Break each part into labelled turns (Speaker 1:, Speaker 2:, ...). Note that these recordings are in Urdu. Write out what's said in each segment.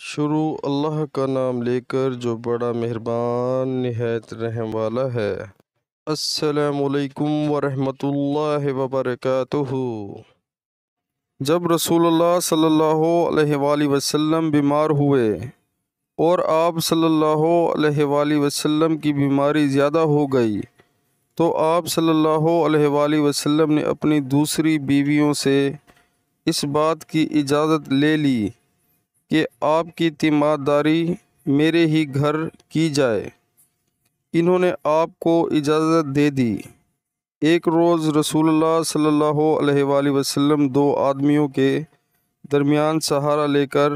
Speaker 1: شروع اللہ کا نام لے کر جو بڑا مہربان نہایت رحم والا ہے۔ السلام علیکم ورحمۃ اللہ وبرکاتہ۔ جب رسول اللہ صلی اللہ علیہ وآلہ وسلم بیمار ہوئے اور آپ صلی اللہ علیہ وآلہ وسلم کی بیماری زیادہ ہو گئی تو آپ صلی اللہ علیہ وآلہ وسلم نے اپنی دوسری بیویوں سے اس بات کی اجازت لے لی کہ آپ کی تیمارداری میرے ہی گھر کی جائے۔ انہوں نے آپ کو اجازت دے دی۔ ایک روز رسول اللہ صلی اللہ علیہ وآلہ وسلم دو آدمیوں کے درمیان سہارا لے کر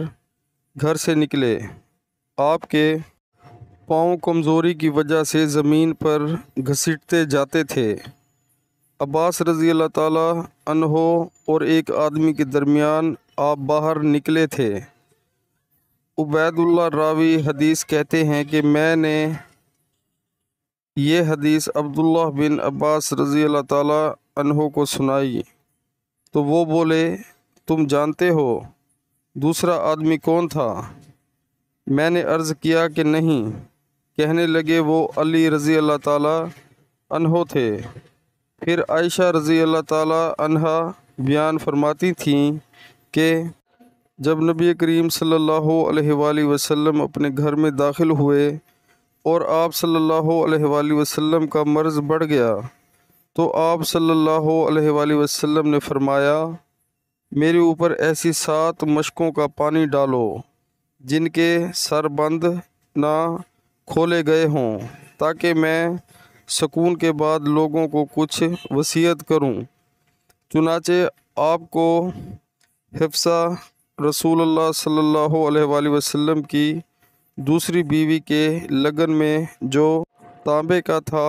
Speaker 1: گھر سے نکلے۔ آپ کے پاؤں کمزوری کی وجہ سے زمین پر گھسیٹتے جاتے تھے۔ عباس رضی اللہ تعالیٰ عنہ اور ایک آدمی کے درمیان آپ باہر نکلے تھے۔ عبید اللہ راوی حدیث کہتے ہیں کہ میں نے یہ حدیث عبداللہ بن عباس رضی اللہ تعالیٰ عنہ کو سنائی تو وہ بولے، تم جانتے ہو دوسرا آدمی کون تھا؟ میں نے عرض کیا کہ نہیں۔ کہنے لگے وہ علی رضی اللہ تعالیٰ عنہ تھے۔ پھر عائشہ رضی اللہ تعالیٰ عنہا بیان فرماتی تھیں کہ جب نبی کریم صلی اللہ علیہ وآلہ وسلم اپنے گھر میں داخل ہوئے اور آپ صلی اللہ علیہ وآلہ وسلم کا مرض بڑھ گیا تو آپ صلی اللہ علیہ وآلہ وسلم نے فرمایا، میرے اوپر ایسی 7 مشکوں کا پانی ڈالو جن کے سر بند نہ کھولے گئے ہوں، تاکہ میں سکون کے بعد لوگوں کو کچھ وصیت کروں۔ چنانچہ آپ کو حفصہ رسول اللہ صلی اللہ علیہ وآلہ وسلم کی دوسری بیوی کے لگن میں جو تانبے کا تھا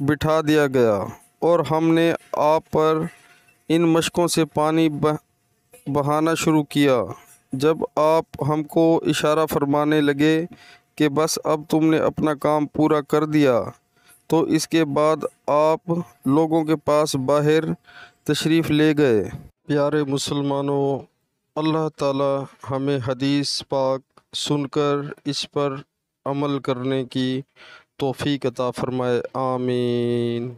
Speaker 1: بٹھا دیا گیا اور ہم نے آپ پر ان مشکوں سے پانی بہانا شروع کیا۔ جب آپ ہم کو اشارہ فرمانے لگے کہ بس اب تم نے اپنا کام پورا کر دیا تو اس کے بعد آپ لوگوں کے پاس باہر تشریف لے گئے۔ پیارے مسلمانوں، اللہ تعالی ہمیں حدیث پاک سن کر اس پر عمل کرنے کی توفیق عطا فرمائے، آمین۔